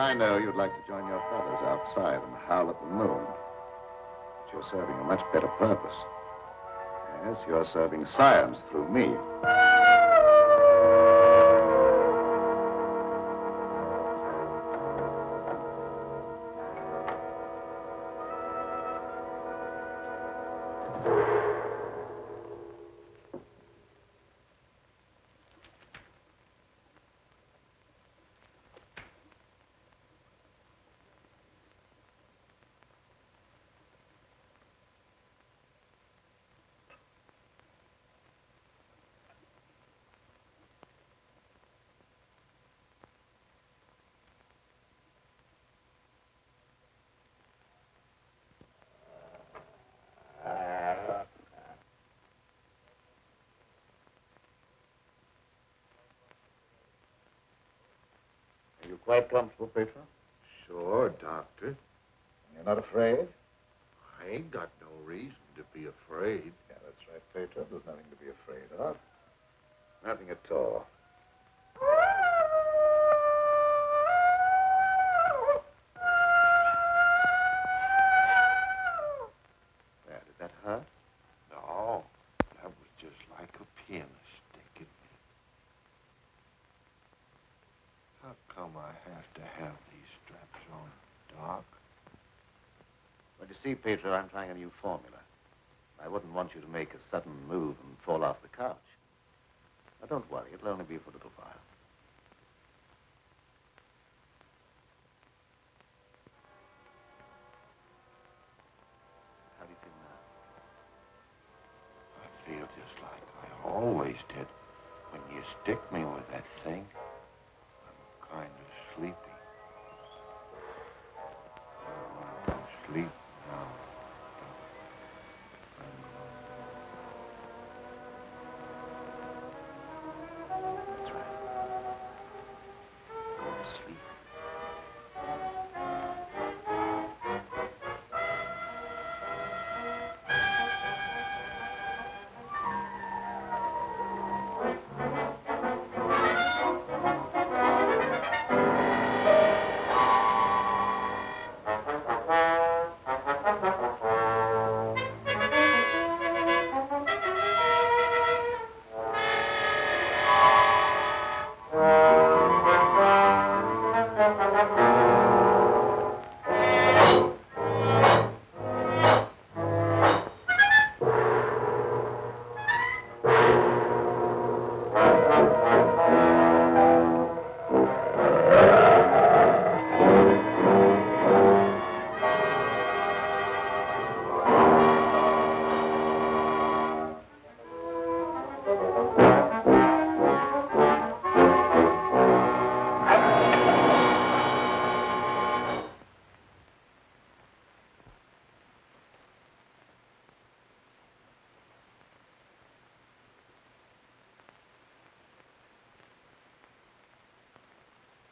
I know you'd like to join your fellows outside and howl at the moon. But you're serving a much better purpose. Yes, you're serving science through me. Are you quite comfortable, Petro? Sure, Doctor. You're not afraid? I ain't got no reason to be afraid. Yeah, that's right, Petro. There's nothing to be afraid of. Nothing at all. There, did that hurt? No, that was just like a pin sticking me. How come I have to have these straps on, Doc? Well, you see, Petro, I'm trying a new formula. I wouldn't want you to make a sudden move and fall off the couch. Now, don't worry. It'll only be for a little while. How do you feel now? I feel just like I always did when you stick me with that thing. I'm kind of sleepy. I want to sleep now. That's right. Go to sleep.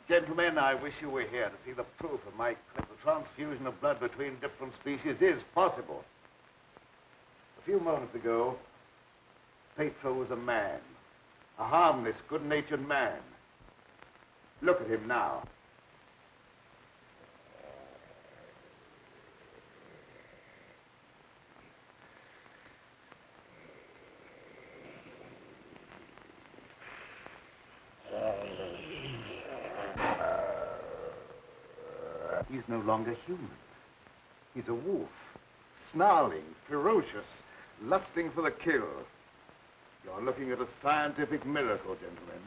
Gentlemen, I wish you were here to see the proof of my claim. The transfusion of blood between different species is possible. A few moments ago, Petro was a man. A harmless, good-natured man. Look at him now. He's no longer human. He's a wolf, snarling, ferocious, lusting for the kill. You're looking at a scientific miracle, gentlemen.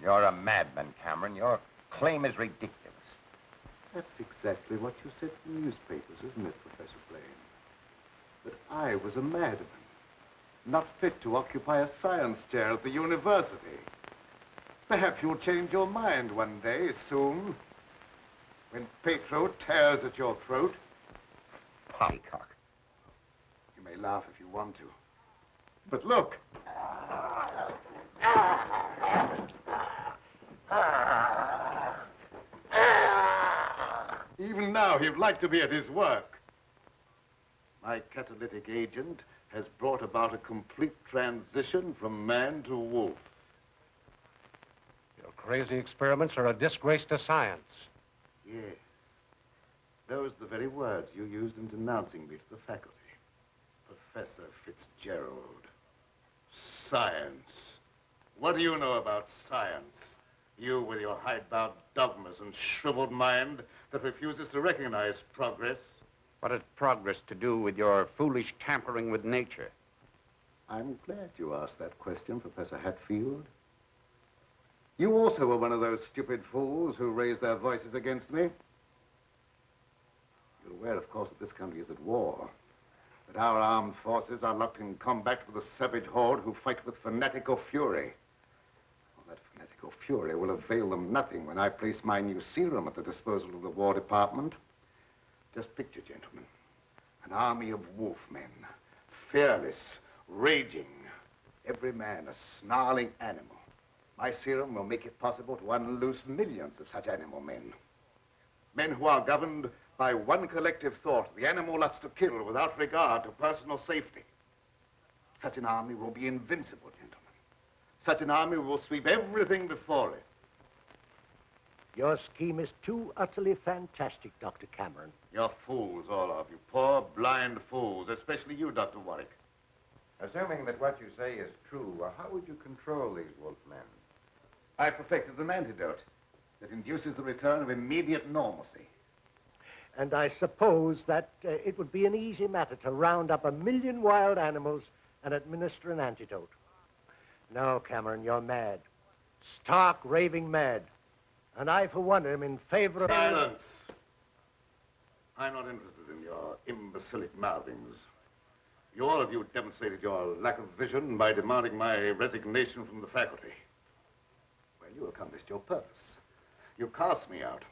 You're a madman, Cameron. Your claim is ridiculous. That's exactly what you said in the newspapers, isn't it, Professor Blaine? That I was a madman, not fit to occupy a science chair at the university. Perhaps you'll change your mind one day, soon, when Petro tears at your throat. Poppycock. You may laugh if you want to. But look. Even now, he'd like to be at his work. My catalytic agent has brought about a complete transition from man to wolf. crazy experiments are a disgrace to science. Yes. Those are the very words you used in denouncing me to the faculty. Professor Fitzgerald. Science. What do you know about science? You with your hidebound dogmas and shriveled mind that refuses to recognize progress. What has progress to do with your foolish tampering with nature? I'm glad you asked that question, Professor Hatfield. You also were one of those stupid fools who raised their voices against me. You're aware, of course, that this country is at war. That our armed forces are locked in combat with a savage horde who fight with fanatical fury. Well, that fanatical fury will avail them nothing when I place my new serum at the disposal of the War Department. Just picture, gentlemen, an army of wolfmen, fearless, raging, every man a snarling animal. My serum will make it possible to unloose millions of such animal men. Men who are governed by one collective thought, the animal lust to kill without regard to personal safety. Such an army will be invincible, gentlemen. Such an army will sweep everything before it. Your scheme is too utterly fantastic, Dr. Cameron. You're fools, all of you. Poor, blind fools, especially you, Dr. Warwick. Assuming that what you say is true, how would you control these wolfmen? I perfected an antidote that induces the return of immediate normalcy. And I suppose that it would be an easy matter to round up 1 million wild animals and administer an antidote. No, Cameron, you're mad. Stark, raving mad. And I, for one, am in favor of... Silence! I'm not interested in your imbecilic mouthings. You all of you demonstrated your lack of vision by demanding my resignation from the faculty. Well, you accomplished your purpose. You cast me out.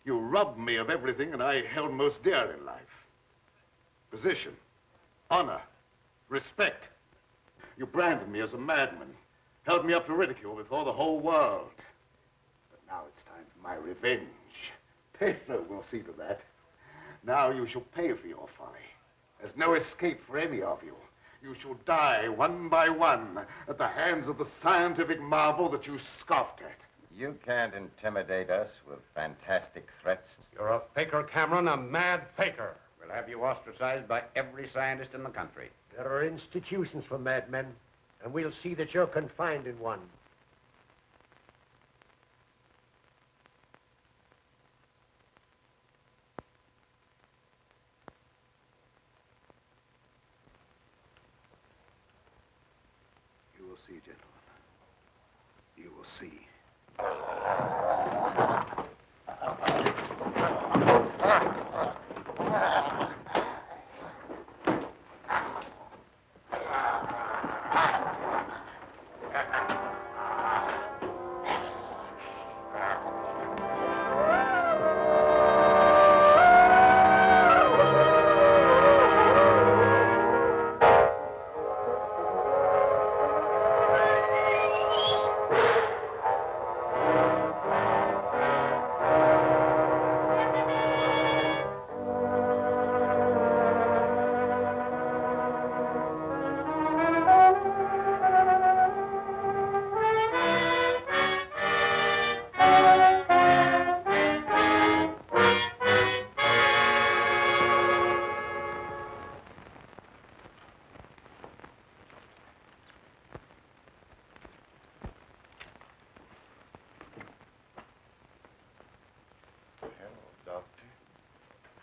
You robbed me of everything that I held most dear in life. Position, honor, respect. You branded me as a madman, held me up to ridicule before the whole world. But now it's time for my revenge. Petro will see to that. Now you shall pay for your folly. There's no escape for any of you. You shall die one by one at the hands of the scientific marvel that you scoffed at. You can't intimidate us with fantastic threats. You're a faker, Cameron, a mad faker. We'll have you ostracized by every scientist in the country. There are institutions for madmen, and we'll see that you're confined in one. You will see, gentlemen. You will see.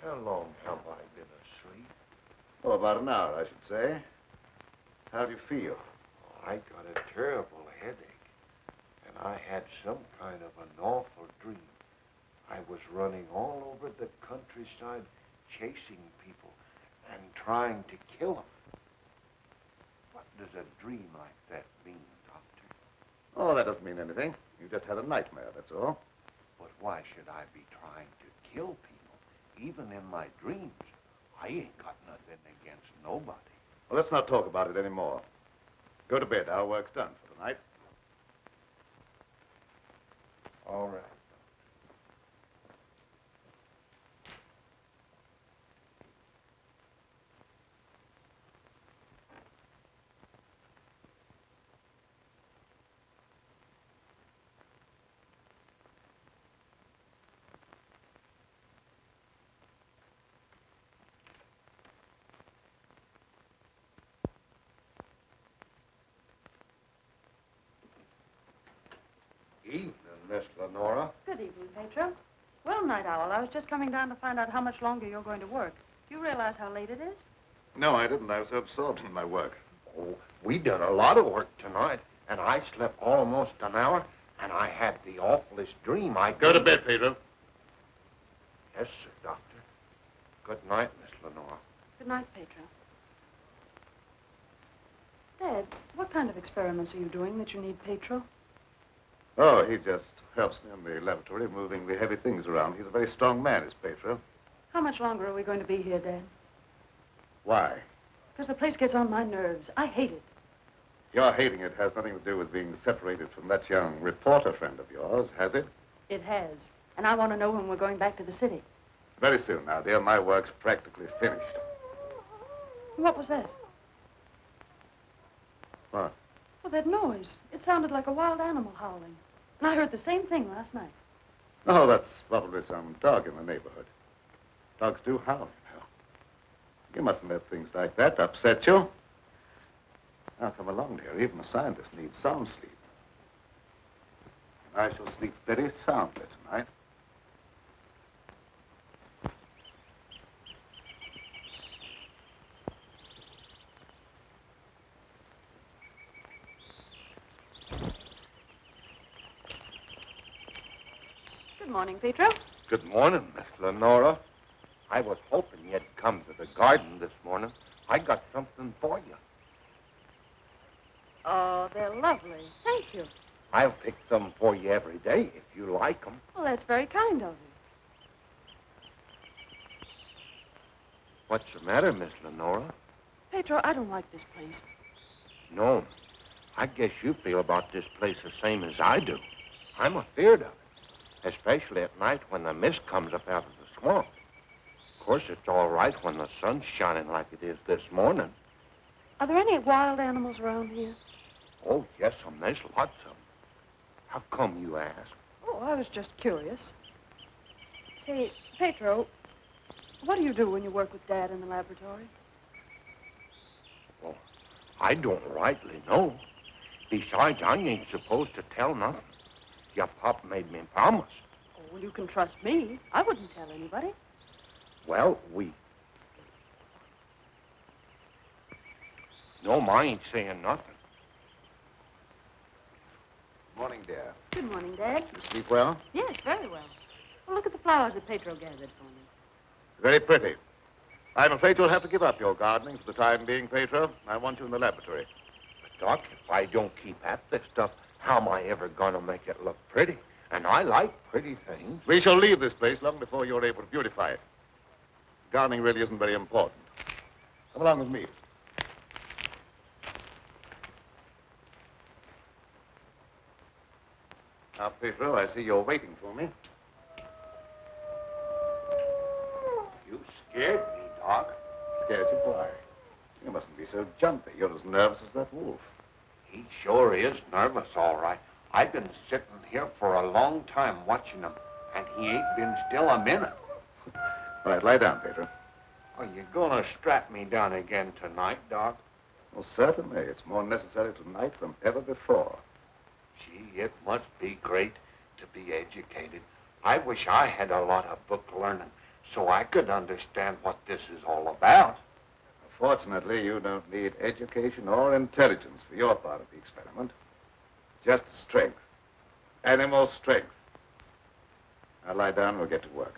How long have I been asleep? Oh, about an hour, I should say. How do you feel? I got a terrible headache, and I had some kind of an awful dream. I was running all over the countryside, chasing people and trying to kill them. What does a dream like that mean, Doctor? Oh, that doesn't mean anything. You just had a nightmare, that's all. But why should I be trying to kill people, even in my dreams? I ain't got nothing against nobody. Well, let's not talk about it anymore. Go to bed. Our work's done for tonight. All right. Good evening, Petro. Well, Night Owl, I was just coming down to find out how much longer you're going to work. Do you realize how late it is? No, I didn't. I was so absorbed in my work. Oh, we done a lot of work tonight, and I slept almost an hour, and I had the awfulest dream. Go to bed, Pedro. Yes, sir, Doctor. Good night, Miss Lenora. Good night, Petro. Dad, what kind of experiments are you doing that you need Petro? Oh, he just helps me in the laboratory, moving the heavy things around. He's a very strong man, is Petro. How much longer are we going to be here, Dad? Why? Because the place gets on my nerves. I hate it. Your hating it has nothing to do with being separated from that young reporter friend of yours, has it? It has. And I want to know when we're going back to the city. Very soon now, dear. My work's practically finished. What was that? What? Well, that noise. It sounded like a wild animal howling. And I heard the same thing last night. Oh, that's probably some dog in the neighborhood. Dogs do howl, you know. You mustn't let things like that upset you. Now, come along, dear. Even a scientist needs sound sleep. And I shall sleep very soundly tonight. Good morning, Petro. Good morning, Miss Lenora. I was hoping you'd come to the garden this morning. I got something for you. Oh, they're lovely. Thank you. I'll pick some for you every day if you like them. Well, that's very kind of you. What's the matter, Miss Lenora? Petro, I don't like this place. No. I guess you feel about this place the same as I do. I'm afeard of it, especially at night when the mist comes up out of the swamp. Of course, it's all right when the sun's shining like it is this morning. Are there any wild animals around here? Oh, yes, there's lots of them. How come you ask? Oh, I was just curious. Say, Petro, what do you do when you work with Dad in the laboratory? Well, I don't rightly know. Besides, I ain't supposed to tell nothing. Your pop made me promise. Oh, well, you can trust me. I wouldn't tell anybody. Well, No, I ain't saying nothing. Morning, dear. Good morning, Dad. You sleep well? Yes, very well. Well, look at the flowers that Petro gathered for me. Very pretty. I'm afraid you'll have to give up your gardening for the time being, Petro. I want you in the laboratory. But, Doc, if I don't keep at this stuff, how am I ever going to make it look pretty? And I like pretty things. We shall leave this place long before you're able to beautify it. Gardening really isn't very important. Come along with me. Now, Petro, I see you're waiting for me. You scared me, Doc. Scared you? Why? You mustn't be so jumpy. You're as nervous as that wolf. He sure is nervous, all right. I've been sitting here for a long time watching him, and he ain't been still a minute. All right, lie down, Petro. Are you going to strap me down again tonight, Doc? Well, certainly. It's more necessary tonight than ever before. Gee, it must be great to be educated. I wish I had a lot of book learning so I could understand what this is all about. Fortunately, you don't need education or intelligence for your part of the experiment. Just strength. Animal strength. Now lie down and we'll get to work.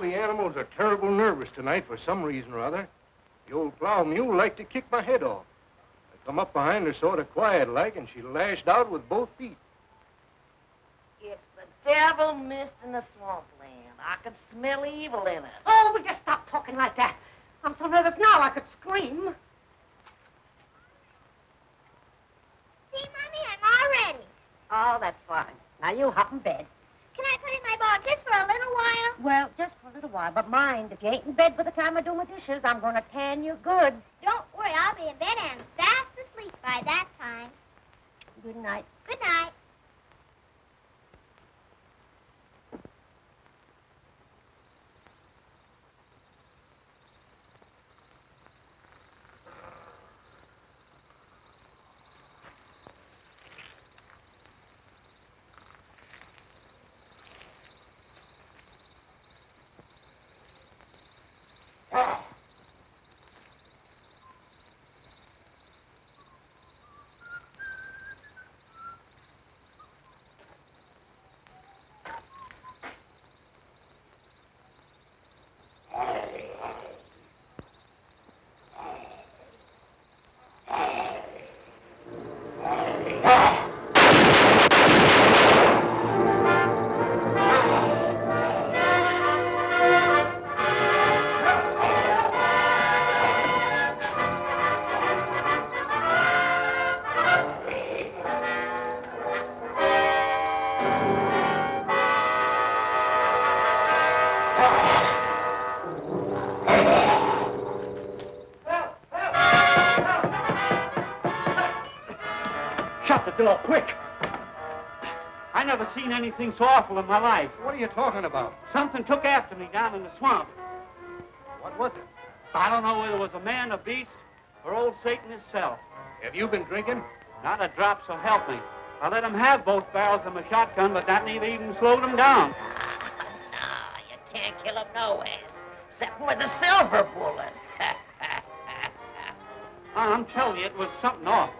the animals are terrible nervous tonight for some reason or other. The old plow mule liked to kick my head off. I come up behind her sort of quiet-like, and she lashed out with both feet. It's the devil mist in the swampland. I could smell evil in it. Oh, will you stop talking like that? I'm so nervous now I could scream. See, Mommy, I'm all ready. Oh, that's fine. Now you hop in bed. Can I put in my ball just for a little while? Well, just for a little while, but mind, if you ain't in bed by the time I do my dishes, I'm going to tan you good. Don't worry, I'll be in bed and fast asleep by that time. Good night. Good night. Shut the door, quick! I never seen anything so awful in my life. What are you talking about? Something took after me down in the swamp. What was it? I don't know whether it was a man, a beast, or old Satan himself. Have you been drinking? Not a drop, so help me. I let him have both barrels of my shotgun, but that never even slowed him down. No, you can't kill him nowhere, except with a silver bullet. I'm telling you, it was something awful.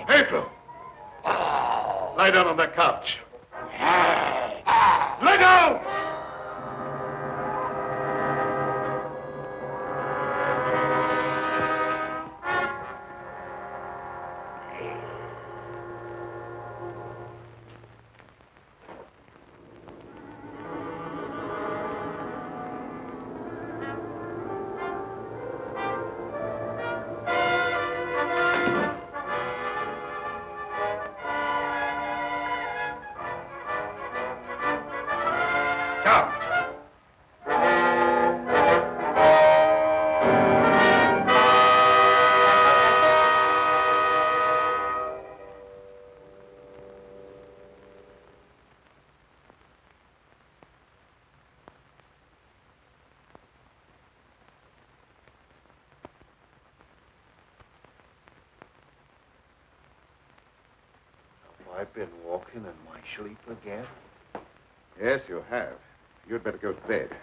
Petro! Lie down on that couch. Lie down! I've been walking in my sleep again. Yes, you have. You'd better go to bed.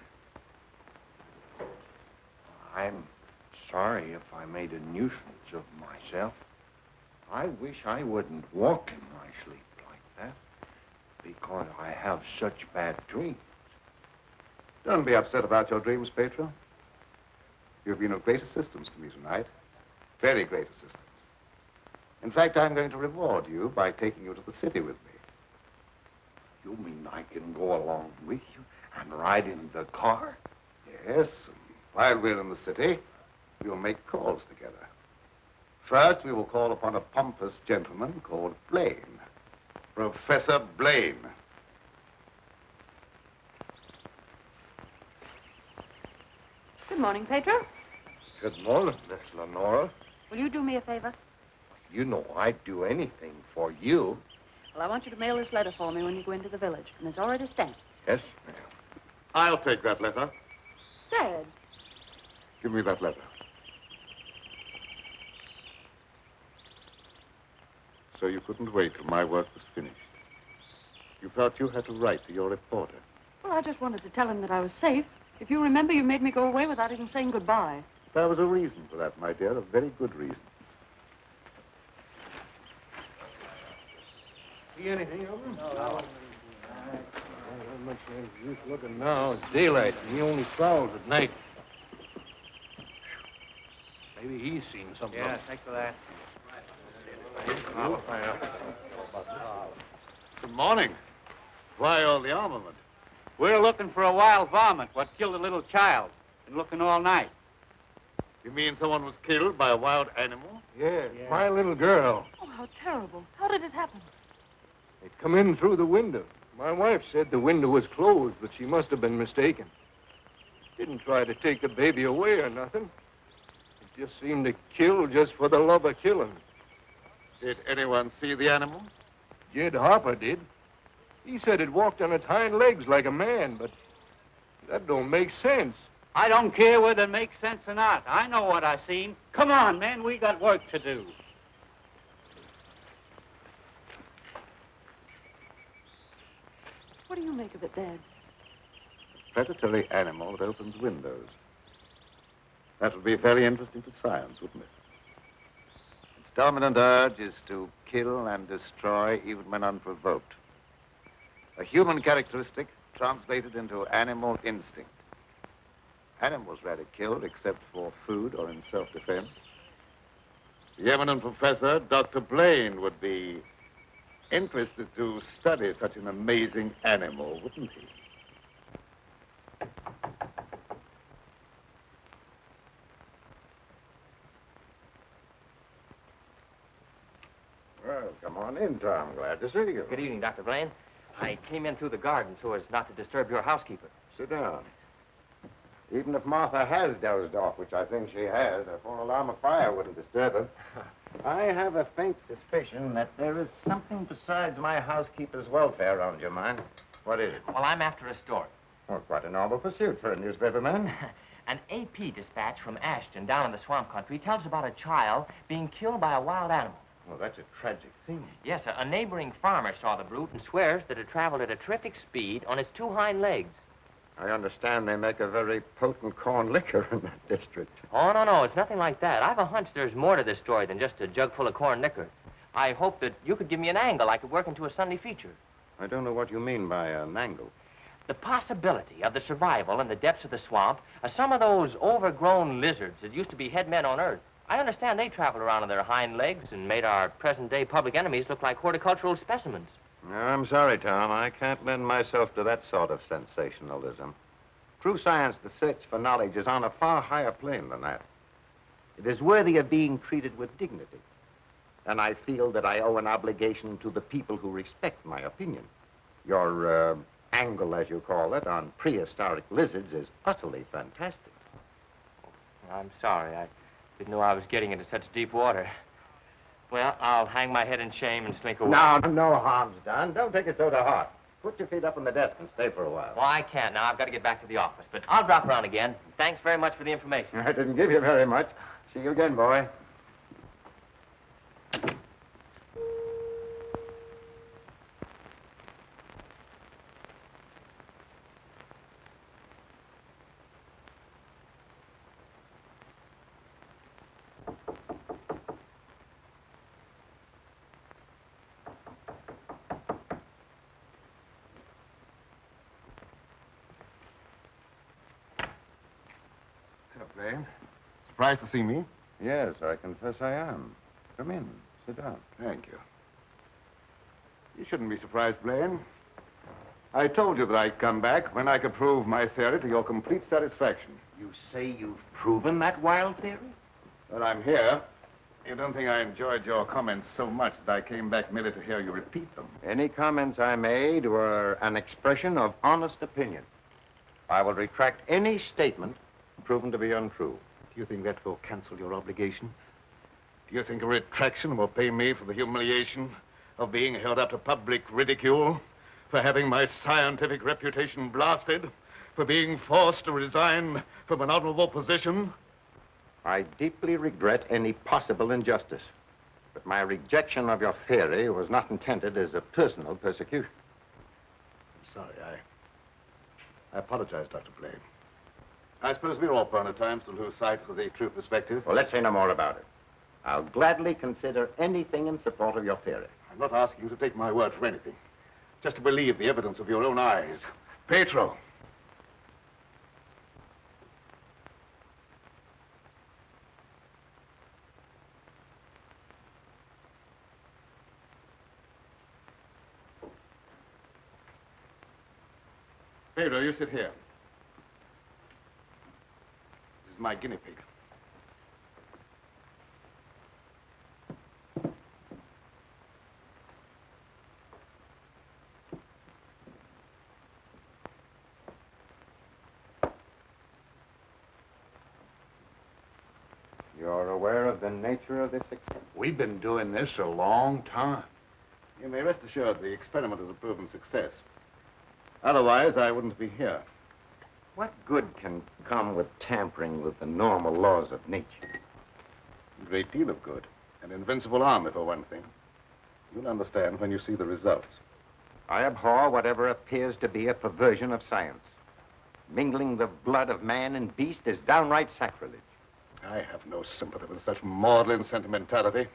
I'm sorry if I made a nuisance of myself. I wish I wouldn't walk in my sleep like that, because I have such bad dreams. Don't be upset about your dreams, Petro. You've been of great assistance to me tonight. Very great assistance. In fact, I'm going to reward you by taking you to the city with me. You mean I can go along with you and ride in the car? Yes, and while we're in the city, we'll make calls together. First, we will call upon a pompous gentleman called Blaine. Professor Blaine. Good morning, Petro. Good morning, Miss Lenora. Will you do me a favor? You know I'd do anything for you. Well, I want you to mail this letter for me when you go into the village, and it's already stamped. Yes, ma'am. I'll take that letter. Dad. Give me that letter. So you couldn't wait till my work was finished. You felt you had to write to your reporter. Well, I just wanted to tell him that I was safe. If you remember, you made me go away without even saying goodbye. There was a reason for that, my dear, a very good reason. See anything of him? No. Not much use looking now. It's daylight, and he only prowls at night. Maybe he's seen something. Yeah, thanks for that. Good morning. Why all the armament? We're looking for a wild varmint what killed a little child. Been looking all night. You mean someone was killed by a wild animal? Yeah, my little girl. Oh, how terrible. How did it happen? They'd come in through the window. My wife said the window was closed, but she must have been mistaken. Didn't try to take the baby away or nothing. It just seemed to kill just for the love of killing. Did anyone see the animal? Jed Harper did. He said it walked on its hind legs like a man, but that don't make sense. I don't care whether it makes sense or not. I know what I seen. Come on, man, we got work to do. What do you make of it, Dad? A predatory animal that opens windows. That would be very interesting to science, wouldn't it? Its dominant urge is to kill and destroy even when unprovoked. A human characteristic translated into animal instinct. Animals rarely killed except for food or in self-defense. The eminent professor, Dr. Blaine, would be interested to study such an amazing animal, wouldn't he? Well, come on in, Tom. Glad to see you. Good evening, Dr. Blaine. I came in through the garden so as not to disturb your housekeeper. Sit down. Even if Martha has dozed off, which I think she has, a full alarm of fire wouldn't disturb her. I have a faint suspicion that there is something besides my housekeeper's welfare on your mind. What is it? Well, I'm after a story. Well, quite a novel pursuit for a newspaperman. An AP dispatch from Ashton down in the swamp country tells about a child being killed by a wild animal. Well, that's a tragic thing. Yes, a neighboring farmer saw the brute and swears that it traveled at a terrific speed on its two hind legs. I understand they make a very potent corn liquor in that district. Oh, no, it's nothing like that. I've a hunch there's more to this story than just a jug full of corn liquor. I hope that you could give me an angle I could work into a Sunday feature. I don't know what you mean by an angle. The possibility of the survival in the depths of the swamp of some of those overgrown lizards that used to be head men on Earth. I understand they traveled around on their hind legs and made our present-day public enemies look like horticultural specimens. No, I'm sorry, Tom. I can't lend myself to that sort of sensationalism. True science, the search for knowledge, is on a far higher plane than that. It is worthy of being treated with dignity. And I feel that I owe an obligation to the people who respect my opinion. Your angle, as you call it, on prehistoric lizards is utterly fantastic. I'm sorry. I didn't know I was getting into such deep water. Well, I'll hang my head in shame and slink away. No harm's done. Don't take it so to heart. Put your feet up on the desk and stay for a while. Well, I can't now. I've got to get back to the office. But I'll drop around again. Thanks very much for the information. I didn't give you very much. See you again, boy. Blaine. Surprised to see me? Yes, I confess I am. Come in. Sit down. Thank you. You shouldn't be surprised, Blaine. I told you that I'd come back when I could prove my theory to your complete satisfaction. You say you've proven that wild theory? Well, I'm here. You don't think I enjoyed your comments so much that I came back merely to hear you repeat them? Any comments I made were an expression of honest opinion. I will retract any statement proven to be untrue. Do you think that will cancel your obligation? Do you think a retraction will pay me for the humiliation of being held up to public ridicule, for having my scientific reputation blasted, for being forced to resign from an honorable position? I deeply regret any possible injustice, but my rejection of your theory was not intended as a personal persecution. I'm sorry. I apologize, Dr. Blaine. I suppose we're all prone at times to lose sight of the true perspective. Well, let's say no more about it. I'll gladly consider anything in support of your theory. I'm not asking you to take my word for anything. Just to believe the evidence of your own eyes. Petro. Pedro, you sit here. This is my guinea pig. You're aware of the nature of this experiment? We've been doing this a long time. You may rest assured the experiment is a proven success. Otherwise, I wouldn't be here. What good can come with tampering with the normal laws of nature? A great deal of good. An invincible army, for one thing. You'll understand when you see the results. I abhor whatever appears to be a perversion of science. Mingling the blood of man and beast is downright sacrilege. I have no sympathy with such maudlin sentimentality.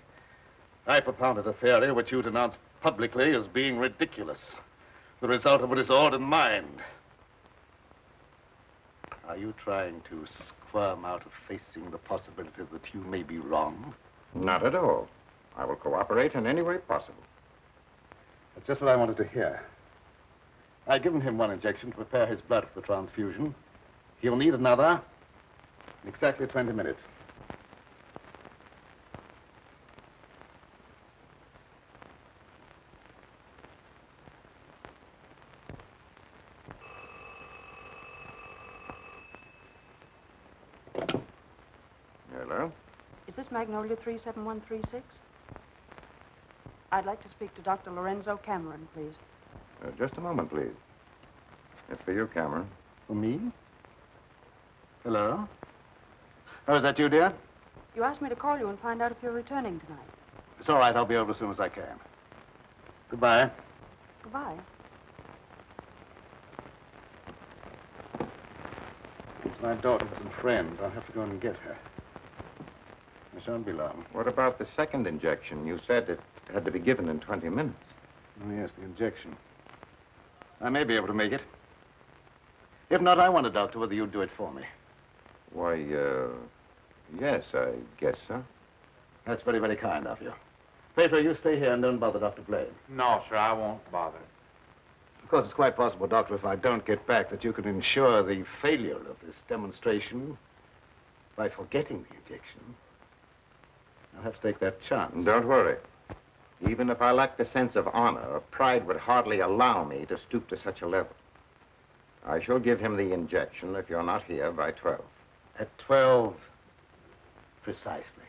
I propounded a theory which you denounced publicly as being ridiculous. The result of a disordered mind. Are you trying to squirm out of facing the possibility that you may be wrong? Not at all. I will cooperate in any way possible. That's just what I wanted to hear. I've given him one injection to prepare his blood for the transfusion. He'll need another in exactly 20 minutes. Hello? Is this Magnolia 37136? I'd like to speak to Dr. Lorenzo Cameron, please. Just a moment, please. It's for you, Cameron. For me? Hello? Oh, is that you, dear? You asked me to call you and find out if you're returning tonight. It's all right. I'll be over as soon as I can. Goodbye. Goodbye. It's my daughter with some friends. I'll have to go and get her. I shan't be long. What about the second injection? You said it had to be given in 20 minutes. Oh, yes, the injection. I may be able to make it. If not, I wonder, Doctor, whether you'd do it for me. Why, yes, I guess so. That's very, very kind of you. Petro, you stay here and don't bother Dr. Blaine. No, sir, I won't bother. Of course, it's quite possible, Doctor, if I don't get back, that you could ensure the failure of this demonstration by forgetting the injection. I'll have to take that chance. Don't worry. Even if I lacked a sense of honor, pride would hardly allow me to stoop to such a level. I shall give him the injection if you're not here by 12. At 12, precisely.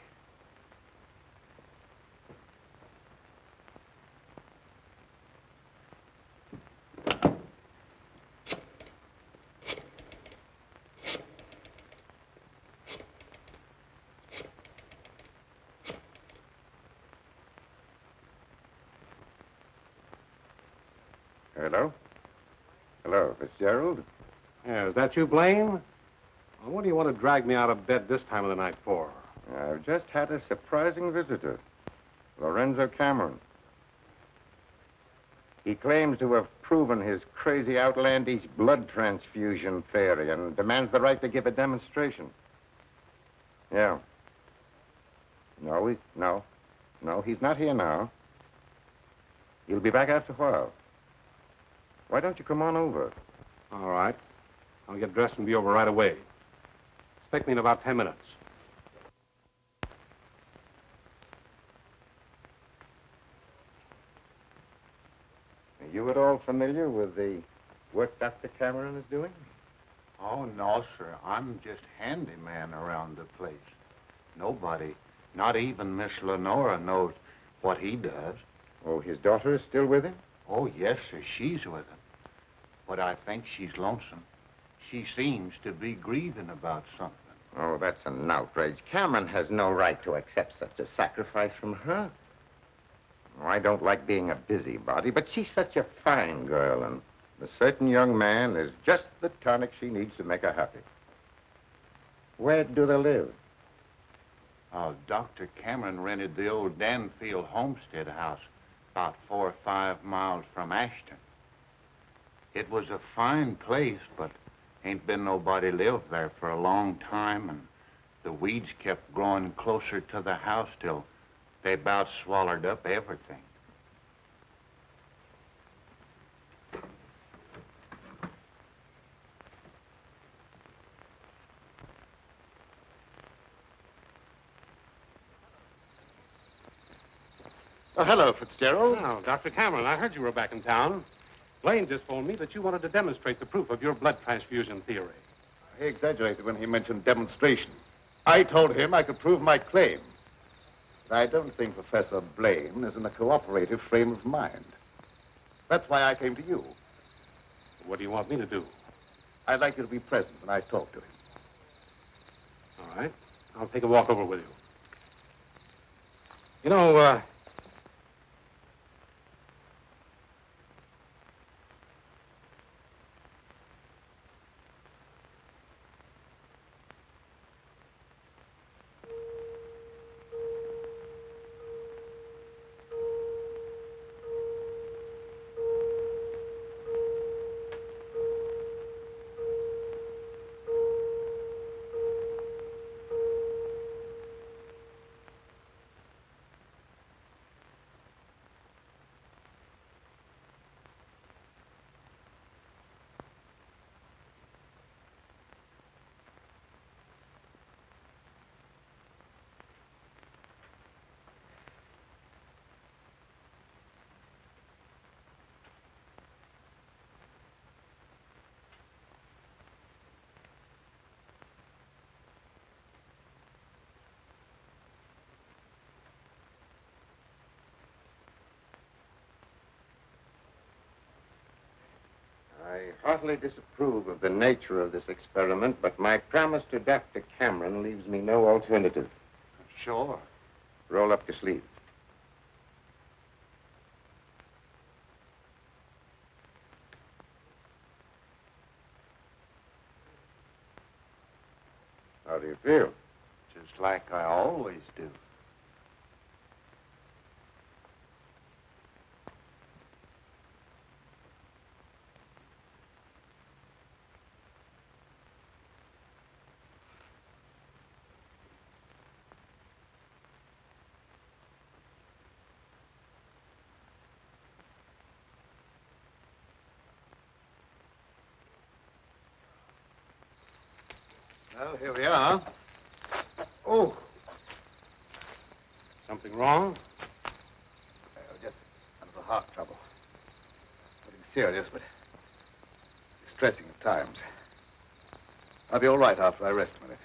Hello? Hello, Fitzgerald? Yeah, is that you, Blaine? Well, what do you want to drag me out of bed this time of the night for? I've just had a surprising visitor, Lorenzo Cameron. He claims to have proven his crazy, outlandish blood transfusion theory and demands the right to give a demonstration. Yeah. No, he's not here now. He'll be back after a while. Why don't you come on over? All right. I'll get dressed and be over right away. Expect me in about 10 minutes. Are you at all familiar with the work Dr. Cameron is doing? Oh, no, sir. I'm just handyman around the place. Nobody, not even Miss Lenora, knows what he does. Oh, his daughter is still with him? Oh, yes, sir. She's with him. But I think she's lonesome. She seems to be grieving about something. Oh, that's an outrage. Cameron has no right to accept such a sacrifice from her. Oh, I don't like being a busybody, but she's such a fine girl, and a certain young man is just the tonic she needs to make her happy. Where do they live? Dr. Cameron rented the old Danfield homestead house about 4 or 5 miles from Ashton. It was a fine place, but ain't been nobody lived there for a long time, and the weeds kept growing closer to the house till they about swallowed up everything. Oh, hello, Fitzgerald. Oh, Dr. Cameron, I heard you were back in town. Blaine just told me that you wanted to demonstrate the proof of your blood transfusion theory. He exaggerated when he mentioned demonstration. I told him I could prove my claim. But I don't think Professor Blaine is in a cooperative frame of mind. That's why I came to you. What do you want me to do? I'd like you to be present when I talk to him. All right. I'll take a walk over with you. You know, I heartily disapprove of the nature of this experiment, but my promise to Dr. Cameron leaves me no alternative. Sure. Roll up your sleeves. How do you feel? Just like I always do. Well, here we are. Oh. Something wrong? Just a little heart trouble. Nothing serious, but distressing at times. I'll be all right after I rest a minute.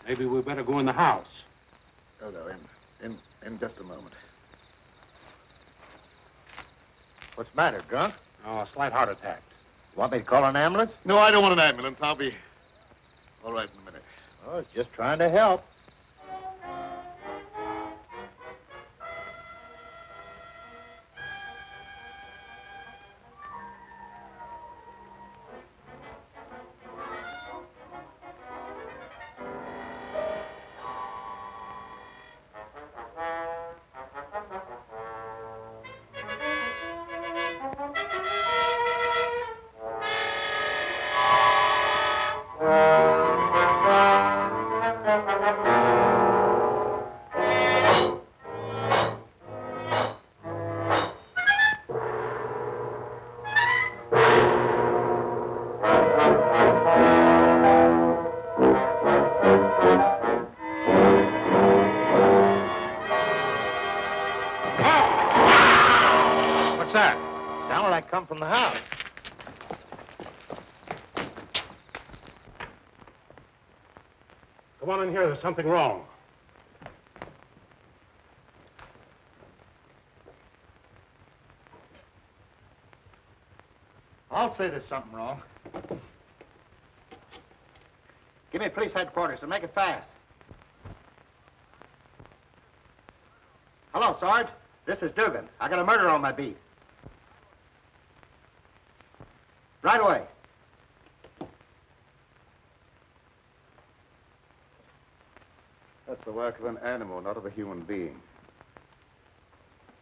Maybe we better go in the house. Oh, no, in just a moment. What's the matter, Grunt? Oh, a slight heart attack. Want me to call an ambulance? No, I don't want an ambulance. I'll be all right in a minute. Oh, it's just trying to help. that? Sounded like come from the house. Come on in here. There's something wrong. I'll say there's something wrong. Give me police headquarters and make it fast. Hello, Sarge. This is Dugan. I got a murder on my beat. Right away. That's the work of an animal, not of a human being.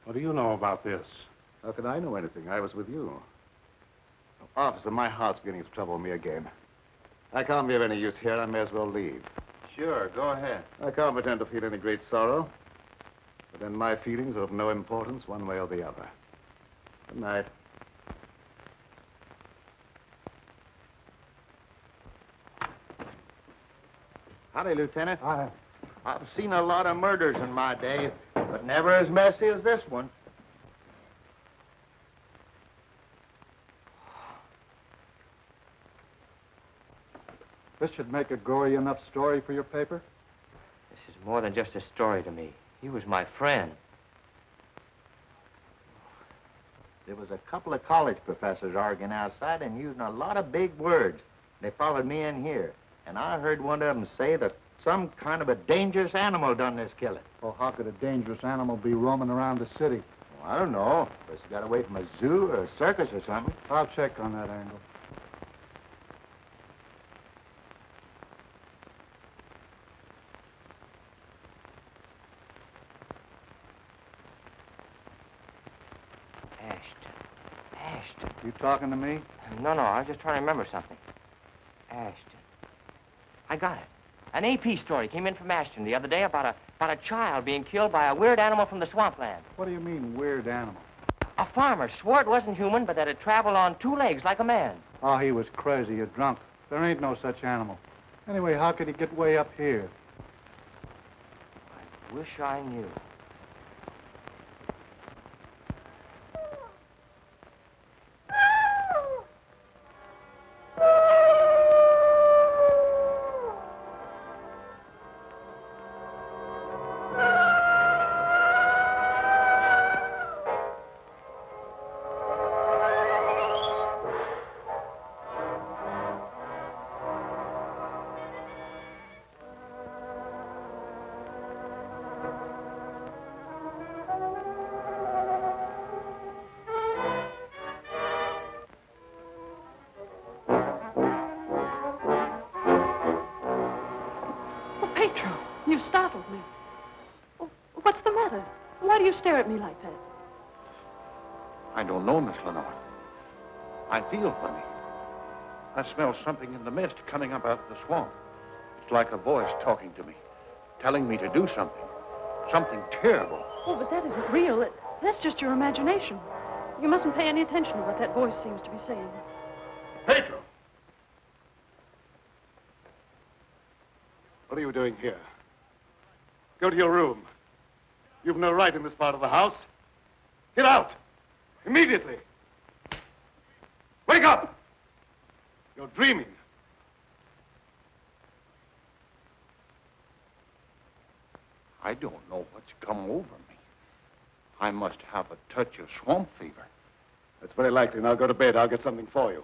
What do you know about this? How could I know anything? I was with you. Officer, my heart's beginning to trouble me again. I can't be of any use here. I may as well leave. Sure, go ahead. I can't pretend to feel any great sorrow. But then my feelings are of no importance one way or the other. Good night. Howdy, Lieutenant. I've seen a lot of murders in my day, but never as messy as this one. This should make a gory enough story for your paper? This is more than just a story to me. He was my friend. There was a couple of college professors arguing outside and using a lot of big words. They followed me in here, and I heard one of them say that some kind of a dangerous animal done this killing. Well, how could a dangerous animal be roaming around the city? Well, I don't know. But he got away from a zoo or a circus or something. I'll check on that angle. Ashton. You talking to me? No, I was just trying to remember something. Ashton. I got it. An AP story came in from Ashton the other day about a child being killed by a weird animal from the swampland. What do you mean, weird animal? A farmer swore it wasn't human, but that it traveled on 2 legs like a man. Oh, he was crazy or drunk. There ain't no such animal. Anyway, how could he get way up here? I wish I knew. You startled me. Oh, what's the matter? Why do you stare at me like that? I don't know, Miss Lenora. I feel funny. I smell something in the mist coming up out of the swamp. It's like a voice talking to me, telling me to do something. Something terrible. Oh, but that isn't real. That's just your imagination. You mustn't pay any attention to what that voice seems to be saying. Petro! What are you doing here? Go to your room. You've no right in this part of the house. Get out! Immediately! Wake up! You're dreaming. I don't know what's come over me. I must have a touch of swamp fever. That's very likely. Now go to bed. I'll get something for you.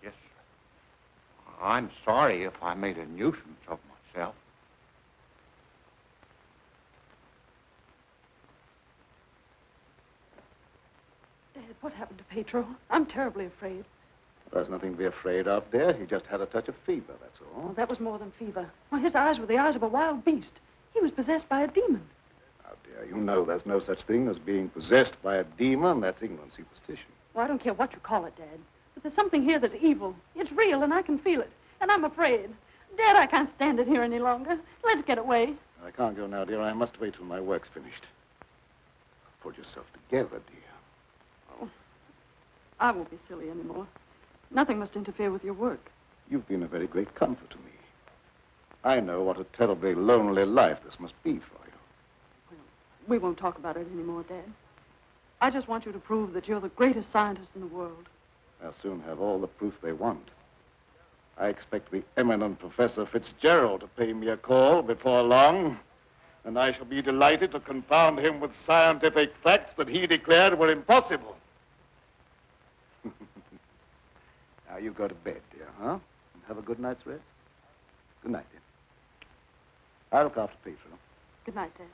Yes, sir. I'm sorry if I made a nuisance of myself. Dad, what happened to Petro? I'm terribly afraid. There's nothing to be afraid of, dear. He just had a touch of fever, that's all. Oh, that was more than fever. Well, his eyes were the eyes of a wild beast. He was possessed by a demon. Now, dear, you know there's no such thing as being possessed by a demon. That's ignorant superstition. Well, I don't care what you call it, Dad. But there's something here that's evil. It's real, and I can feel it. And I'm afraid. Dad, I can't stand it here any longer. Let's get away. I can't go now, dear. I must wait till my work's finished. Pull yourself together, dear. Oh, I won't be silly anymore. Nothing must interfere with your work. You've been a very great comfort to me. I know what a terribly lonely life this must be for you. Well, we won't talk about it anymore, Dad. I just want you to prove that you're the greatest scientist in the world. They'll soon have all the proof they want. I expect the eminent Professor Fitzgerald to pay me a call before long, and I shall be delighted to confound him with scientific facts that he declared were impossible. Now you go to bed, dear, huh? And have a good night's rest. Good night, dear. I'll look after Petro. Good night, Dad.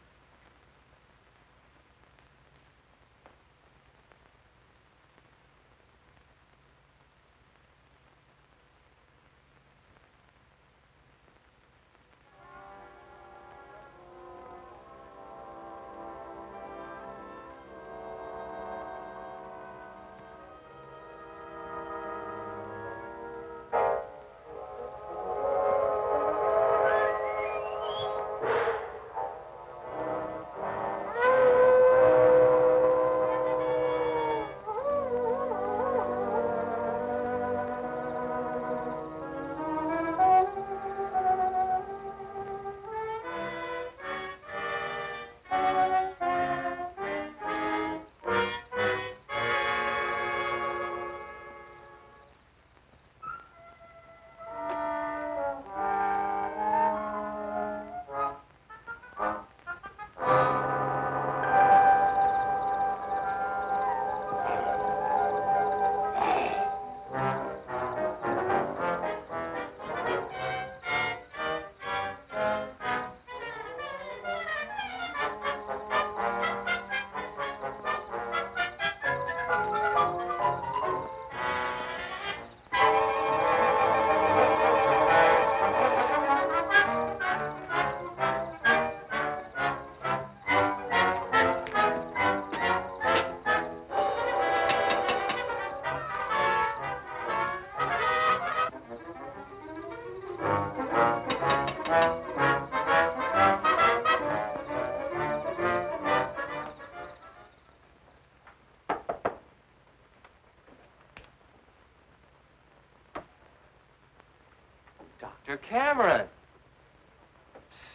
Dr. Cameron.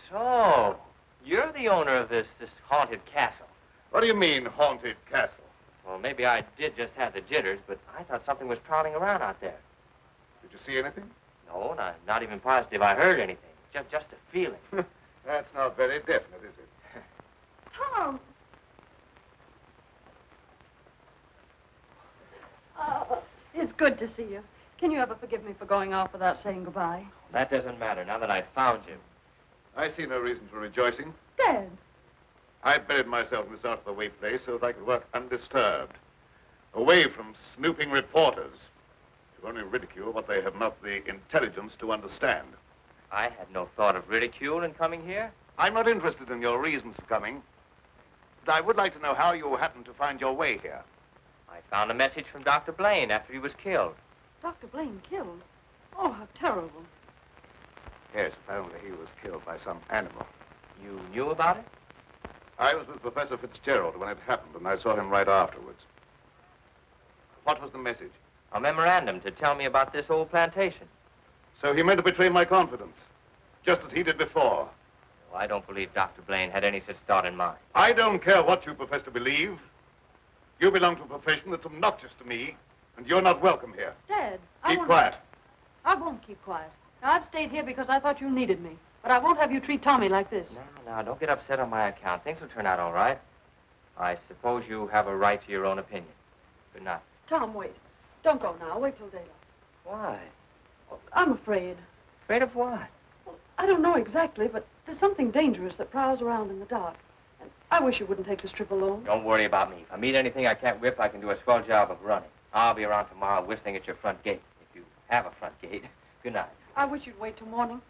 So, you're the owner of this haunted castle. What do you mean, haunted castle? Well, maybe I did just have the jitters, but I thought something was prowling around out there. Did you see anything? No, not even positive I heard anything. Just a feeling. That's not very definite, is it? Tom! It's good to see you. Can you ever forgive me for going off without saying goodbye? That doesn't matter now that I've found you. I see no reason for rejoicing. Dad! I buried myself in this out-of-the-way place so that I could work undisturbed, away from snooping reporters who only ridicule what they have not the intelligence to understand. I had no thought of ridicule in coming here. I'm not interested in your reasons for coming, but I would like to know how you happened to find your way here. I found a message from Dr. Blaine after he was killed. Dr. Blaine killed? Oh, how terrible. Yes, apparently he was killed by some animal. You knew about it? I was with Professor Fitzgerald when it happened, and I saw him right afterwards. What was the message? A memorandum to tell me about this old plantation. So he meant to betray my confidence, just as he did before. Well, I don't believe Dr. Blaine had any such thought in mind. I don't care what you profess to believe. You belong to a profession that's obnoxious to me, and you're not welcome here. Dad, Keep quiet. I won't keep quiet. Now, I've stayed here because I thought you needed me. But I won't have you treat Tommy like this. No, don't get upset on my account. Things will turn out all right. I suppose you have a right to your own opinion. Good night. Tom, wait. Don't go now. Wait till daylight. Why? Oh, I'm afraid. Afraid of what? Well, I don't know exactly, but there's something dangerous that prowls around in the dark. And I wish you wouldn't take this trip alone. Don't worry about me. If I meet anything I can't whip, I can do a swell job of running. I'll be around tomorrow whistling at your front gate, if you have a front gate. Good night. I wish you'd wait till morning.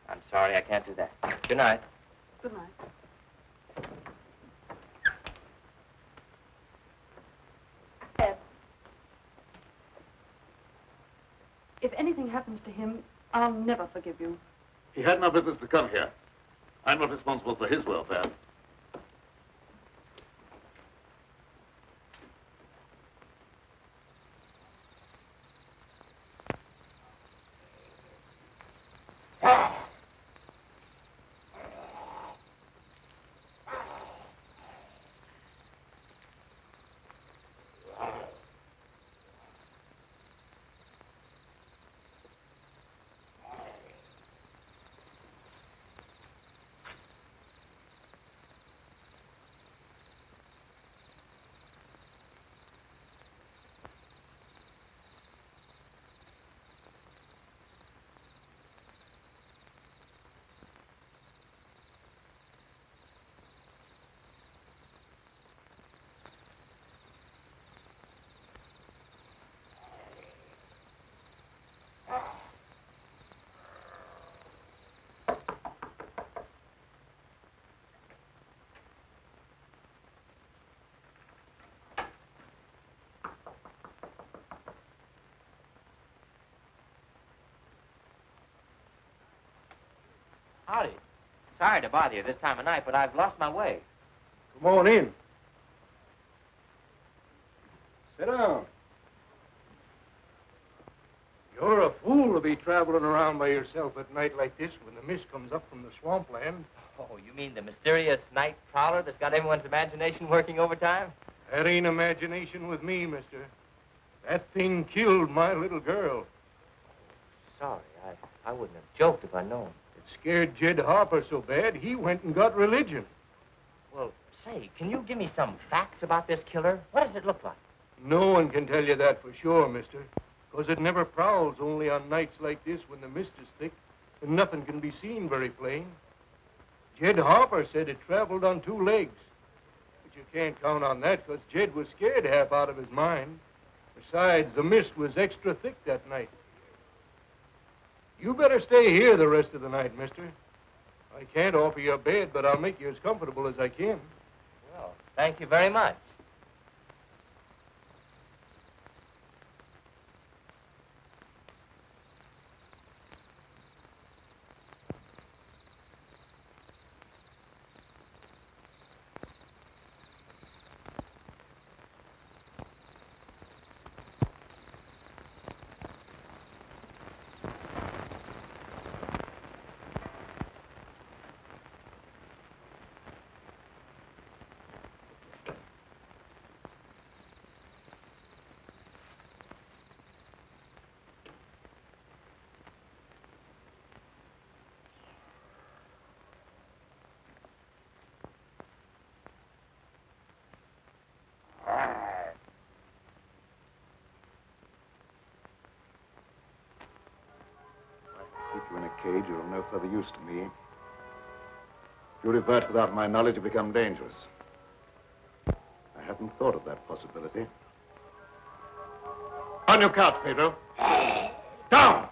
I'm sorry, I can't do that. Good night. Good night. Ed, if anything happens to him, I'll never forgive you. He had no business to come here. I'm not responsible for his welfare. Howdy. Sorry to bother you this time of night, but I've lost my way. Come on in. Sit down. You're a fool to be traveling around by yourself at night like this when the mist comes up from the swampland. Oh, you mean the mysterious night prowler that's got everyone's imagination working overtime? That ain't imagination with me, mister. That thing killed my little girl. Sorry, I wouldn't have joked if I'd known. It scared Jed Harper so bad, he went and got religion. Well, say, can you give me some facts about this killer? What does it look like? No one can tell you that for sure, mister. Because it never prowls only on nights like this when the mist is thick and nothing can be seen very plain. Jed Harper said it traveled on 2 legs. But you can't count on that because Jed was scared half out of his mind. Besides, the mist was extra thick that night. You better stay here the rest of the night, mister. I can't offer you a bed, but I'll make you as comfortable as I can. Well, thank you very much. Keep you in a cage, you're of no further use to me. If you revert without my knowledge, you become dangerous. I hadn't thought of that possibility. On your couch, Pedro. Down!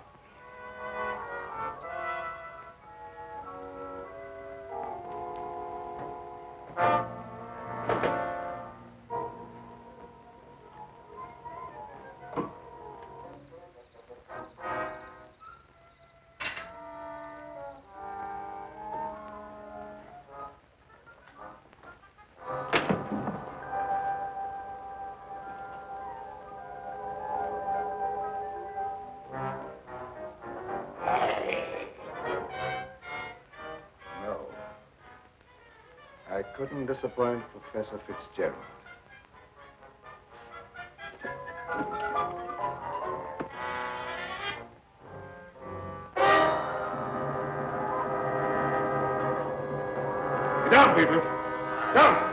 I couldn't disappoint Professor Fitzgerald. Get down, people. Down!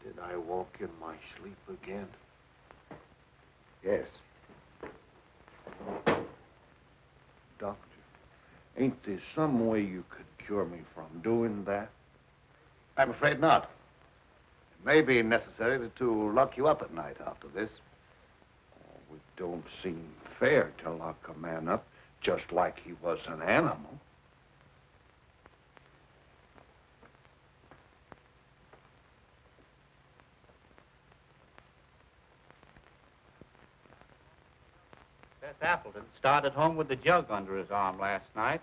Did I walk in my sleep again? Yes. Doctor, ain't there some way you could cure me from doing that? I'm afraid not. It may be necessary to lock you up at night after this. Oh, it don't seem fair to lock a man up just like he was an animal. Appleton started home with the jug under his arm last night.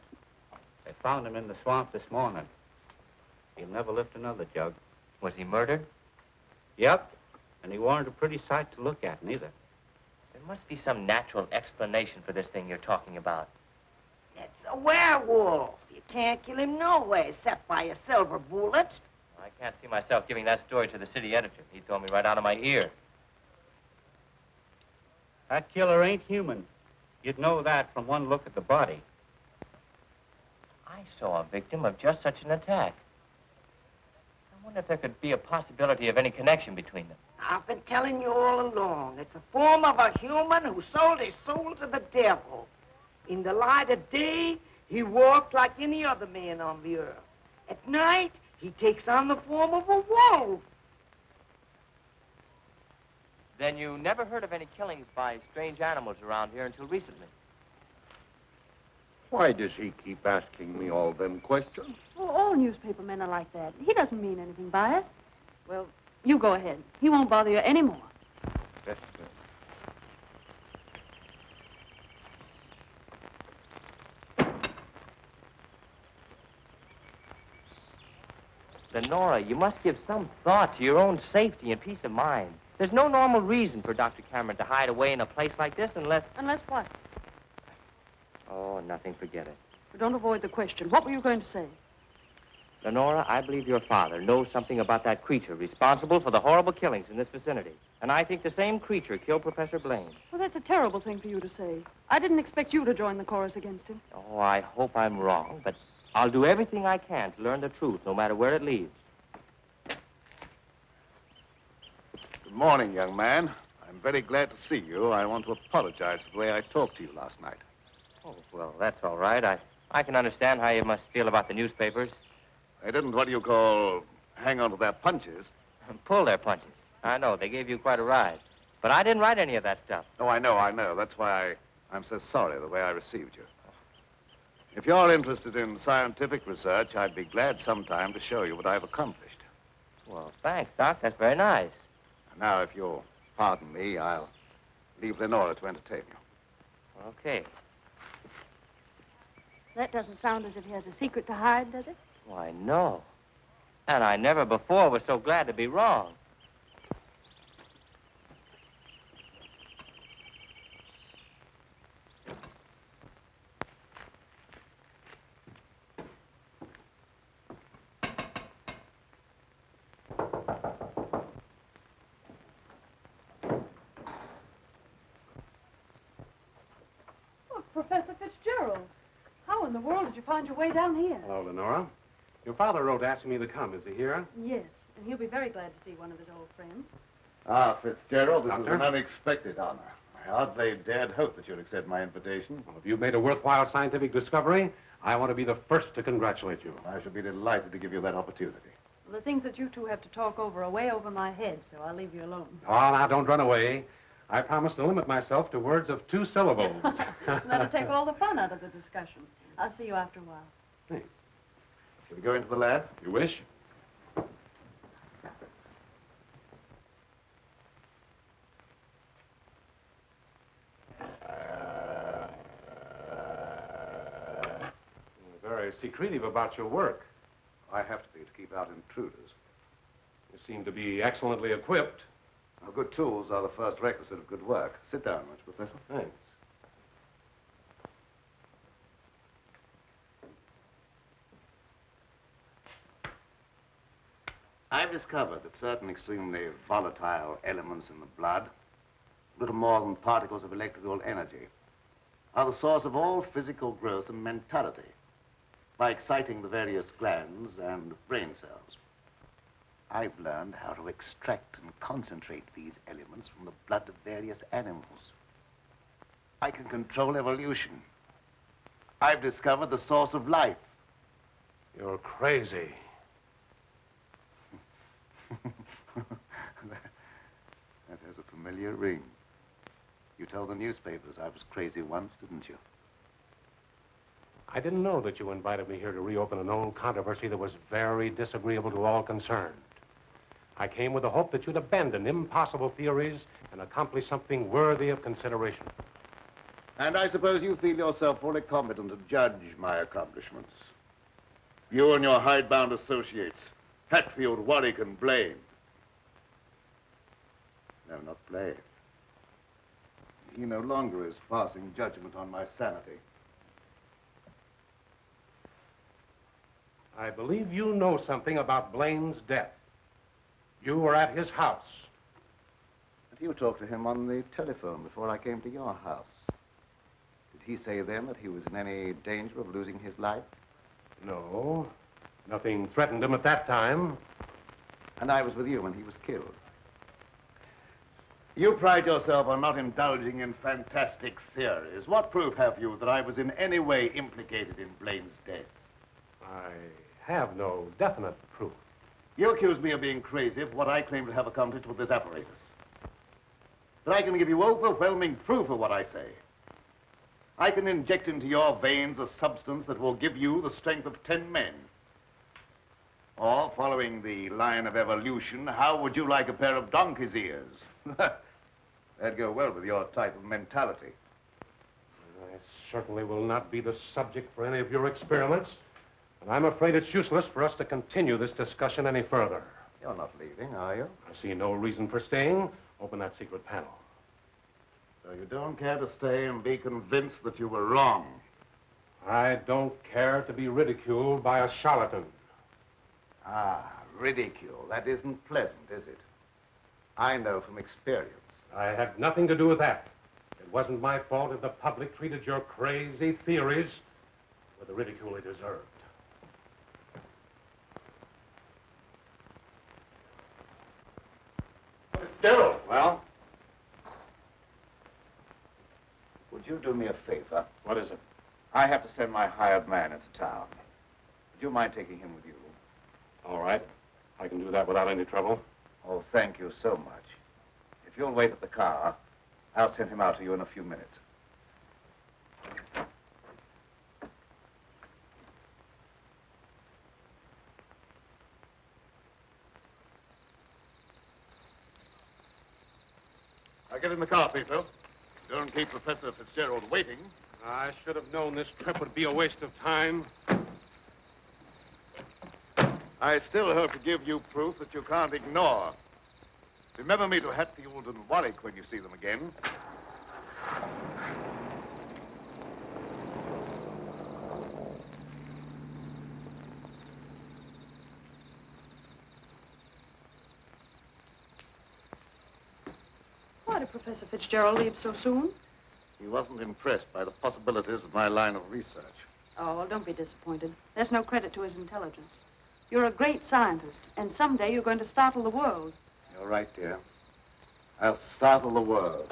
They found him in the swamp this morning. He'll never lift another jug. Was he murdered? Yep. And he weren't a pretty sight to look at, neither. There must be some natural explanation for this thing you're talking about. It's a werewolf. You can't kill him no way except by a silver bullet. I can't see myself giving that story to the city editor. He told me right out of my ear. That killer ain't human. You'd know that from one look at the body. I saw a victim of just such an attack. I wonder if there could be a possibility of any connection between them. I've been telling you all along. It's a form of a human who sold his soul to the devil. In the light of day, he walked like any other man on the earth. At night, he takes on the form of a wolf. Then you never heard of any killings by strange animals around here until recently? Why does he keep asking me all them questions? Well, all newspaper men are like that. He doesn't mean anything by it. Well, you go ahead. He won't bother you anymore. Yes, Lenora, you must give some thought to your own safety and peace of mind. There's no normal reason for Dr. Cameron to hide away in a place like this unless... Unless what? Oh, nothing, forget it. But don't avoid the question. What were you going to say? Lenora, I believe your father knows something about that creature responsible for the horrible killings in this vicinity. And I think the same creature killed Professor Blaine. Well, that's a terrible thing for you to say. I didn't expect you to join the chorus against him. Oh, I hope I'm wrong, but I'll do everything I can to learn the truth, no matter where it leads. Good morning, young man. I'm very glad to see you. I want to apologize for the way I talked to you last night. Oh, well, that's all right. I can understand how you must feel about the newspapers. They didn't, what do you call, hang on to their punches. Pull their punches. I know, they gave you quite a ride. But I didn't write any of that stuff. Oh, I know. That's why I'm so sorry the way I received you. If you're interested in scientific research, I'd be glad sometime to show you what I've accomplished. Well, thanks, Doc. That's very nice. Now, if you'll pardon me, I'll leave Lenora to entertain you. Okay. That doesn't sound as if he has a secret to hide, does it? Why, no. And I never before was so glad to be wrong. Oh, Professor Fitzgerald. How in the world did you find your way down here? Hello, Lenora. Your father wrote asking me to come. Is he here? Yes, and he'll be very glad to see one of his old friends. Ah, Fitzgerald, this Doctor? is an unexpected honor. I hardly dared hope that you'd accept my invitation. Well, if you've made a worthwhile scientific discovery, I want to be the first to congratulate you. I shall be delighted to give you that opportunity. Well, the things that you two have to talk over are way over my head, so I'll leave you alone. Oh, now, don't run away. I promise to limit myself to words of 2 syllables. That'll take all the fun out of the discussion. I'll see you after a while. Thanks. Shall we go into the lab? You wish? You're very secretive about your work. I have to be to keep out intruders. You seem to be excellently equipped. Now, good tools are the first requisite of good work. Sit down, Mr. Professor. Thanks. I've discovered that certain extremely volatile elements in the blood, little more than particles of electrical energy, are the source of all physical growth and mentality by exciting the various glands and brain cells. I've learned how to extract and concentrate these elements from the blood of various animals. I can control evolution. I've discovered the source of life. You're crazy. That has a familiar ring. You told the newspapers I was crazy once, didn't you? I didn't know that you invited me here to reopen an old controversy that was very disagreeable to all concerned. I came with the hope that you'd abandon impossible theories and accomplish something worthy of consideration. And I suppose you feel yourself fully competent to judge my accomplishments. You and your hidebound associates, Hatfield, Warwick, and Blaine. No, not Blaine. He no longer is passing judgment on my sanity. I believe you know something about Blaine's death. You were at his house. But you talked to him on the telephone before I came to your house. Did he say then that he was in any danger of losing his life? No. Nothing threatened him at that time. And I was with you when he was killed. You pride yourself on not indulging in fantastic theories. What proof have you that I was in any way implicated in Blaine's death? I have no definite proof. You accuse me of being crazy for what I claim to have accomplished with this apparatus. But I can give you overwhelming proof of what I say. I can inject into your veins a substance that will give you the strength of 10 men. Or, following the line of evolution, how would you like a pair of donkey's ears? That'd go well with your type of mentality. I certainly will not be the subject for any of your experiments. And I'm afraid it's useless for us to continue this discussion any further. You're not leaving, are you? I see no reason for staying. Open that secret panel. So you don't care to stay and be convinced that you were wrong? I don't care to be ridiculed by a charlatan. Ah, ridicule. That isn't pleasant, is it? I know from experience. I had nothing to do with that. It wasn't my fault if the public treated your crazy theories with the ridicule they deserved. Fitzgerald. Well? Would you do me a favor? What is it? I have to send my hired man into town. Would you mind taking him with you? All right. I can do that without any trouble. Oh, thank you so much. If you'll wait at the car, I'll send him out to you in a few minutes. I'll get in the car, Petro. Don't keep Professor Fitzgerald waiting. I should have known this trip would be a waste of time. I still hope to give you proof that you can't ignore. Remember me to Hatfield and Warwick when you see them again. Why did Professor Fitzgerald leave so soon? He wasn't impressed by the possibilities of my line of research. Oh, well, don't be disappointed. There's no credit to his intelligence. You're a great scientist, and someday you're going to startle the world. You're right, dear. I'll startle the world.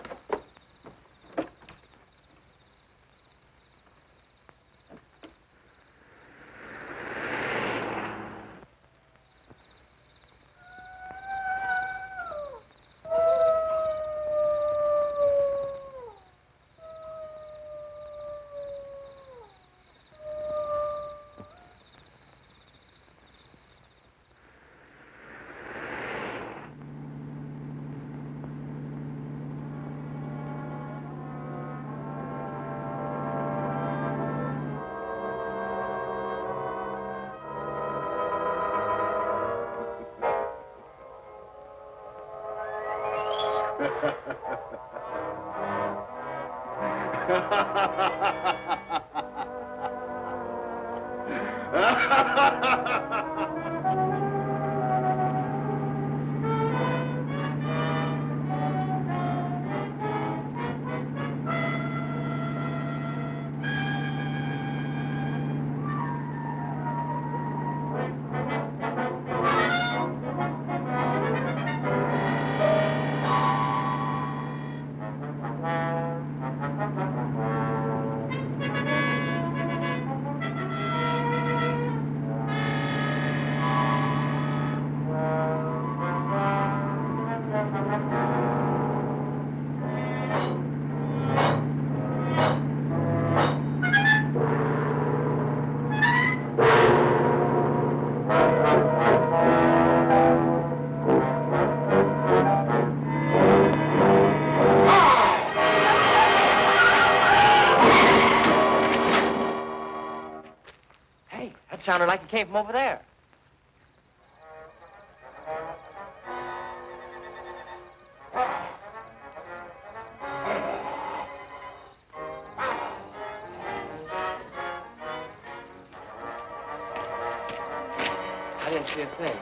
Sounded like it came from over there. I didn't see a thing.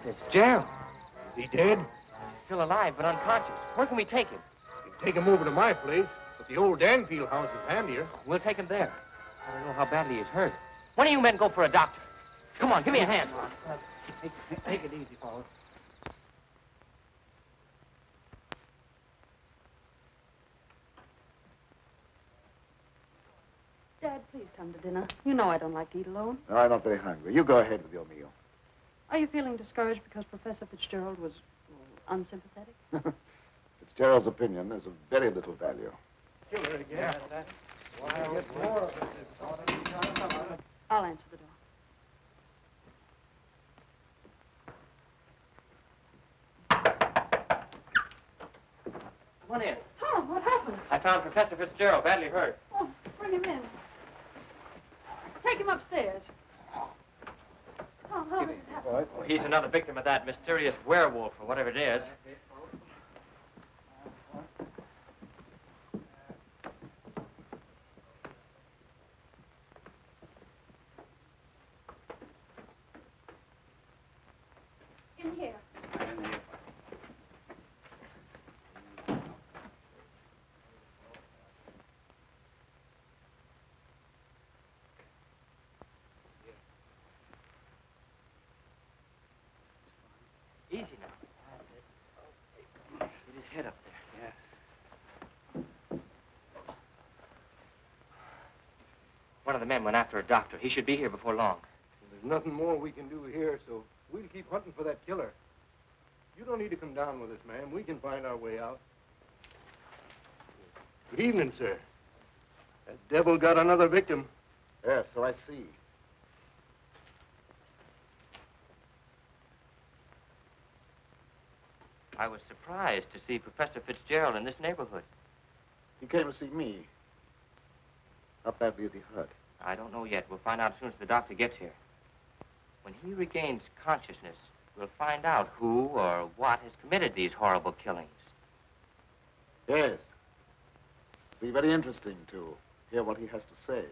Fitzgerald. Is he dead? Still alive, but unconscious. Where can we take him? You can take him over to my place, but the old Danfield house is handier. We'll take him there. I don't know how badly he's hurt. One of you men go for a doctor. Come on, give me a hand. Take it easy, fellas. Dad, please come to dinner. You know I don't like to eat alone. No, I'm not very hungry. You go ahead with your meal. Are you feeling discouraged because Professor Fitzgerald was unsympathetic? Fitzgerald's opinion is of very little value. Killer again. I'll answer the door. Come on in. Tom, what happened? I found Professor Fitzgerald badly hurt. Oh, bring him in. Take him upstairs. Tom, how did it happen? Well, he's another victim of that mysterious werewolf, or whatever it is. In here. Easy now. Get his head up there. Yes. One of the men went after a doctor. He should be here before long. There's nothing more we can do here, so we'll keep hunting for that killer. You don't need to come down with us, ma'am. We can find our way out. Good evening, sir. That devil got another victim. Yes, so I see. I was surprised to see Professor Fitzgerald in this neighborhood. He came to see me. How badly is he hurt? I don't know yet. We'll find out as soon as the doctor gets here. When he regains consciousness, we'll find out who or what has committed these horrible killings. Yes. It'll be very interesting to hear what he has to say.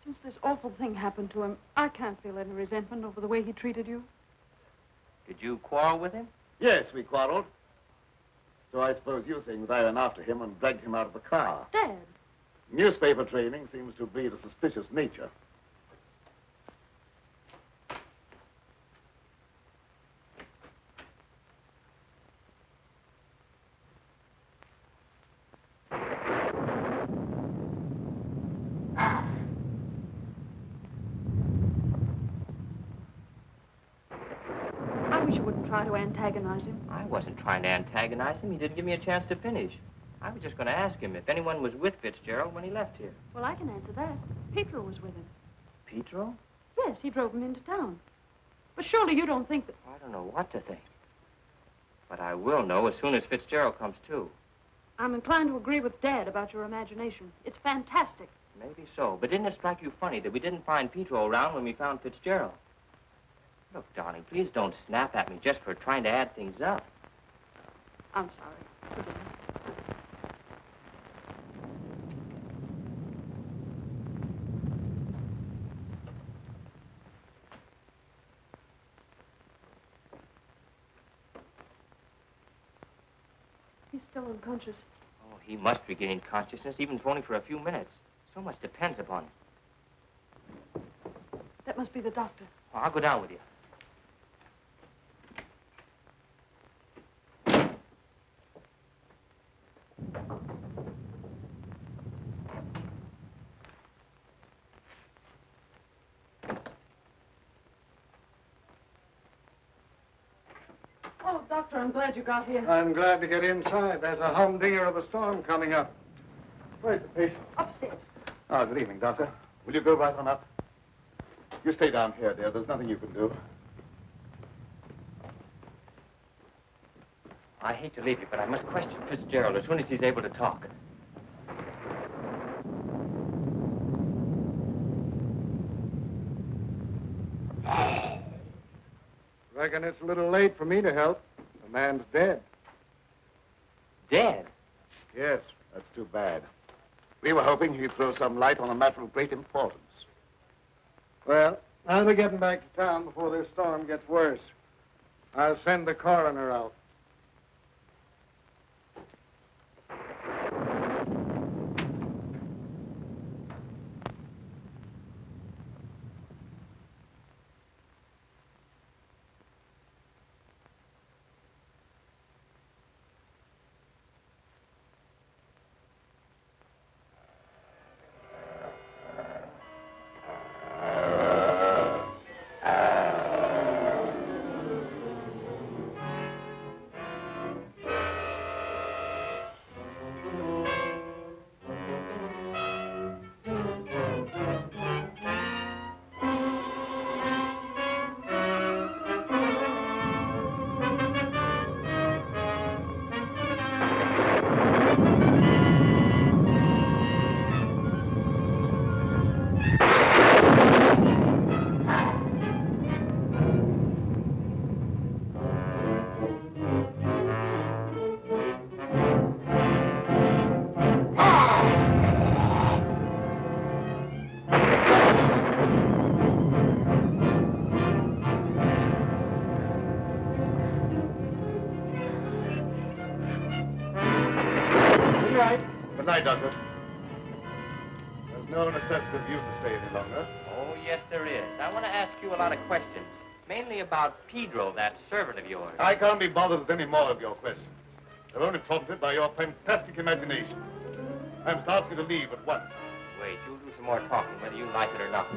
Since this awful thing happened to him, I can't feel any resentment over the way he treated you. Did you quarrel with him? Yes, we quarreled. So I suppose you think that I went after him and dragged him out of the car. Dad. Newspaper training seems to breed a suspicious nature. Try to antagonize him. I wasn't trying to antagonize him. He didn't give me a chance to finish. I was just going to ask him if anyone was with Fitzgerald when he left here. Well, I can answer that. Petro was with him. Petro? Yes, he drove him into town. But surely you don't think that... I don't know what to think. But I will know as soon as Fitzgerald comes to. I'm inclined to agree with Dad about your imagination. It's fantastic. Maybe so. But didn't it strike you funny that we didn't find Petro around when we found Fitzgerald? Look, darling, please don't snap at me just for trying to add things up. I'm sorry. Forgive me. He's still unconscious. Oh, he must regain consciousness, even if only for a few minutes. So much depends upon it. That must be the doctor. Oh, I'll go down with you. Oh, Doctor, I'm glad you got here. I'm glad to get inside. There's a humdinger of a storm coming up. Where's the patient? Upstairs. Ah, good evening, Doctor. Will you go right on up? You stay down here, dear. There's nothing you can do. I hate to leave you, but I must question Fitzgerald as soon as he's able to talk. Reckon it's a little late for me to help. The man's dead. Dead? Yes, that's too bad. We were hoping he'd throw some light on a matter of great importance. Well, I'll be getting back to town before this storm gets worse. I'll send the coroner out. Good night, Doctor. There's no necessity for you to stay any longer. Oh, yes, there is. I want to ask you a lot of questions, mainly about Pedro, that servant of yours. I can't be bothered with any more of your questions. They're only prompted by your fantastic imagination. I must ask you to leave at once. Wait, you'll do some more talking, whether you like it or not.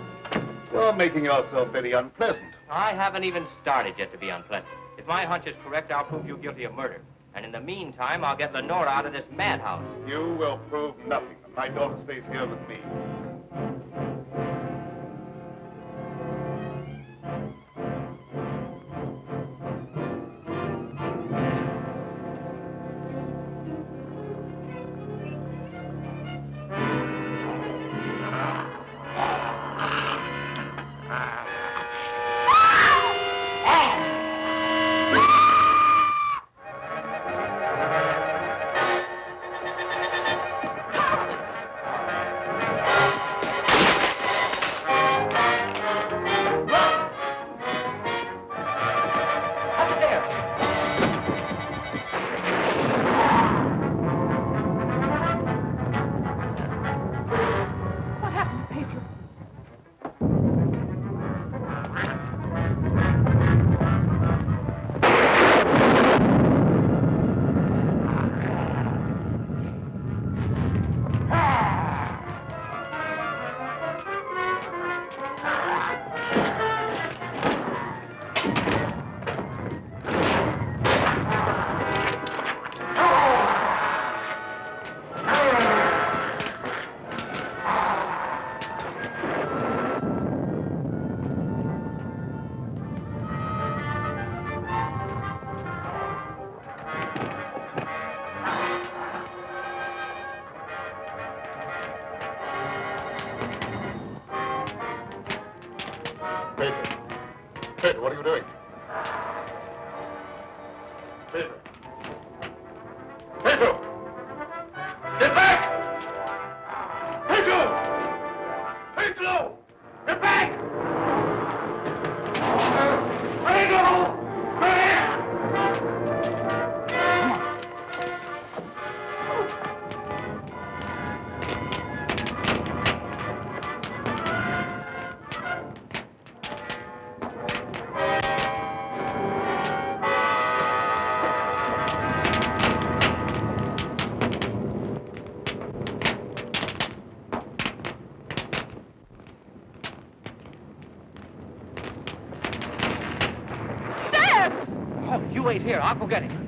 You're making yourself very unpleasant. I haven't even started yet to be unpleasant. If my hunch is correct, I'll prove you guilty of murder. And in the meantime, I'll get Lenora out of this madhouse. You will prove nothing. My daughter stays here with me. Petro, what are you doing? Petro! Petro! Get back! Petro! Petro! Get back! Petro! You wait here. I'll go get him.